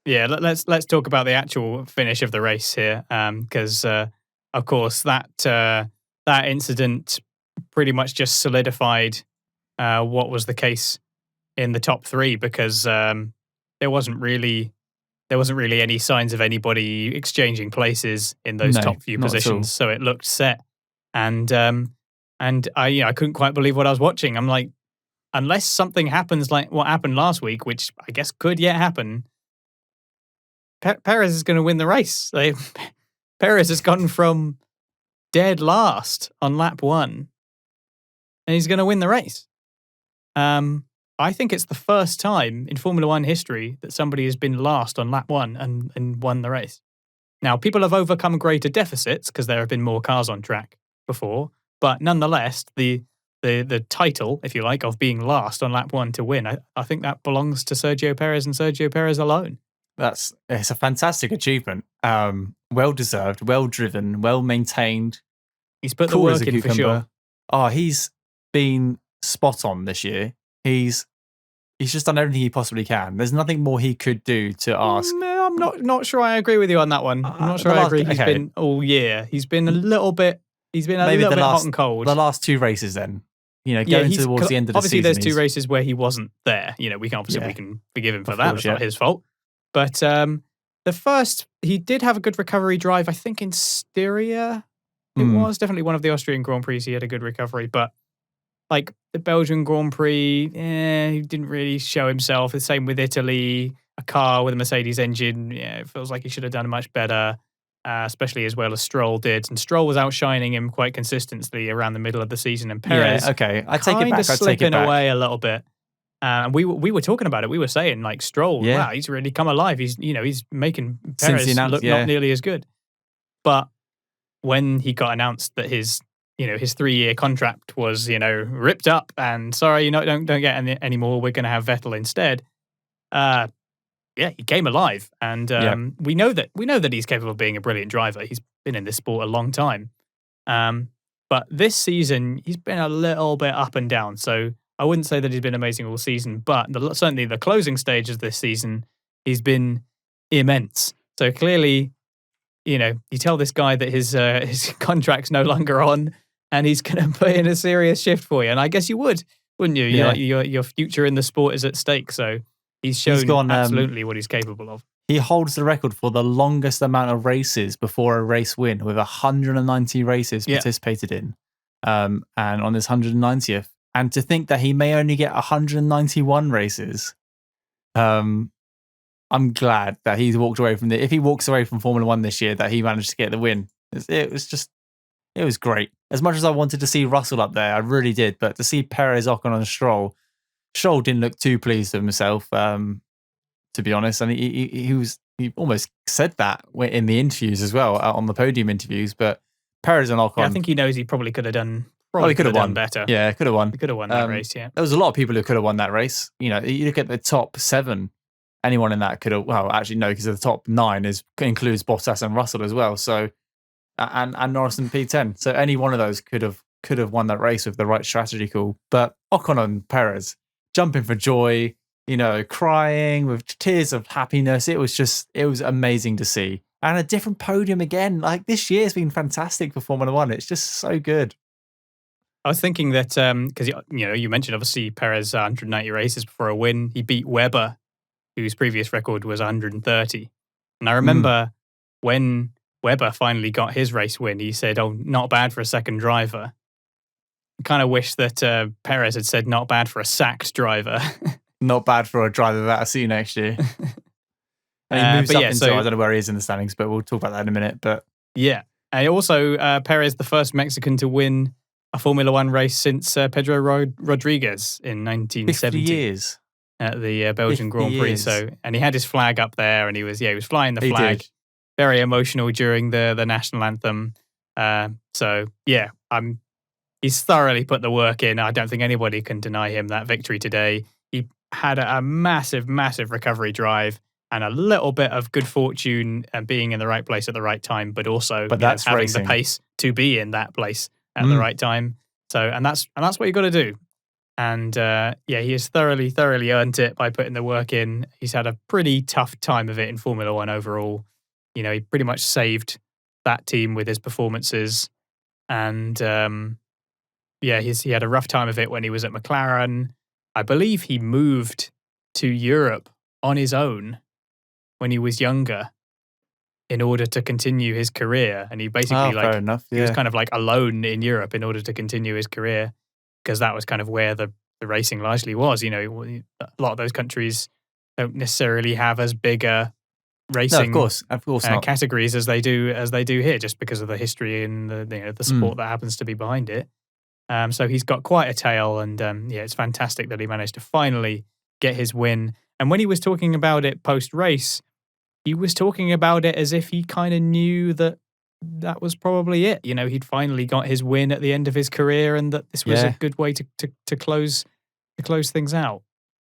Yeah, let's talk about the actual finish of the race here, because of course that incident pretty much just solidified what was the case in the top three because there wasn't really there wasn't really any signs of anybody exchanging places in those No, top few not at all. positions, so it looked set. And I couldn't quite believe what I was watching. I'm like, unless something happens like what happened last week, which I guess could yet happen, Perez is going to win the race. Like, Perez has gone from dead last on lap one, and he's going to win the race. I think it's the first time in Formula One history that somebody has been last on lap one and won the race. Now, people have overcome greater deficits because there have been more cars on track before, but nonetheless, the title, if you like, of being last on lap one to win, I think that belongs to Sergio Perez and Sergio Perez alone. It's a fantastic achievement. Well deserved, well driven, well maintained. He's put the work in for sure. Oh, he's been spot on this year. He's just done everything he possibly can. There's nothing more he could do to ask. No, I'm not sure I agree with you on that one. I'm not sure I agree. He's been all year. He's been a little bit. He's been a little bit hot and cold. The last two races, then. Going towards the end of the season. Obviously, there's two races where he wasn't there. We can forgive him for that. It's not his fault. But the first, he did have a good recovery drive. I think in Styria, it was definitely one of the Austrian Grand Prix. He had a good recovery, but like the Belgian Grand Prix, he didn't really show himself. The same with Italy, a car with a Mercedes engine. Yeah, it feels like he should have done much better, especially as well as Stroll did. And Stroll was outshining him quite consistently around the middle of the season. And Perez, I take it back. Slipping away a little bit. We were talking about it. We were saying like Stroll, wow, he's really come alive. He's making Perez look not nearly as good. But when he got announced that his 3-year contract was ripped up and sorry, don't get any more. We're going to have Vettel instead. He came alive, and we know that he's capable of being a brilliant driver. He's been in this sport a long time, but this season he's been a little bit up and down. So I wouldn't say that he's been amazing all season, but certainly the closing stage of this season, he's been immense. So clearly, you tell this guy that his contract's no longer on, and he's going to put in a serious shift for you. And I guess you would, wouldn't you? Yeah. Your future in the sport is at stake. So he's shown absolutely what he's capable of. He holds the record for the longest amount of races before a race win, with 190 races participated in, and on his 190th. And to think that he may only get 191 races, I'm glad that he's walked away from if he walks away from Formula One this year, that he managed to get the win. It was great. As much as I wanted to see Russell up there, I really did. But to see Perez, Ocon, and Stroll didn't look too pleased with himself, to be honest. And he almost said that in the interviews as well, on the podium interviews. But Perez and Ocon, I think he knows he probably could have done. He could have won better. Yeah, could have won. He could have won that race. Yeah, there was a lot of people who could have won that race. You look at the top 7. Anyone in that could have. Well, actually, no, because the top 9 includes Bottas and Russell as well. So, and Norris and P10. So any one of those could have won that race with the right strategy call. But Ocon and Perez jumping for joy, crying with tears of happiness. It was amazing to see, and a different podium again. Like, this year has been fantastic for Formula One. It's just so good. I was thinking that because you mentioned obviously Perez 190 races before a win. He beat Webber, whose previous record was 130. And I remember when Webber finally got his race win, he said, "Oh, not bad for a second driver." I kind of wish that Perez had said, "Not bad for a sacked driver." Not bad for a driver that I see next year. And he moves up into, I don't know where he is in the standings, but we'll talk about that in a minute. But yeah, and also Perez, the first Mexican to win a Formula One race since Pedro Rodriguez in 1970. 50 years. At the Belgian Grand Prix. So, and he had his flag up there, and he was flying the flag. Did. Very emotional during the national anthem. He's thoroughly put the work in. I don't think anybody can deny him that victory today. He had a massive, massive recovery drive and a little bit of good fortune and being in the right place at the right time, but also having the pace to be in that place at the right time. So, and that's what you got to do. And he has thoroughly earned it by putting the work in. He's had a pretty tough time of it in Formula One overall. He pretty much saved that team with his performances. And he had a rough time of it when he was at McLaren. I believe he moved to Europe on his own when he was younger in order to continue his career. And he basically fair enough, he was kind of like alone in Europe in order to continue his career, because that was kind of where the racing largely was. A lot of those countries don't necessarily have as big a racing of course not. categories as they do here, just because of the history and the sport that happens to be behind it. So he's got quite a tale, and it's fantastic that he managed to finally get his win. And when he was talking about it post-race, he was talking about it as if he kind of knew that was probably it. He'd finally got his win at the end of his career, and that this was a good way to close things out.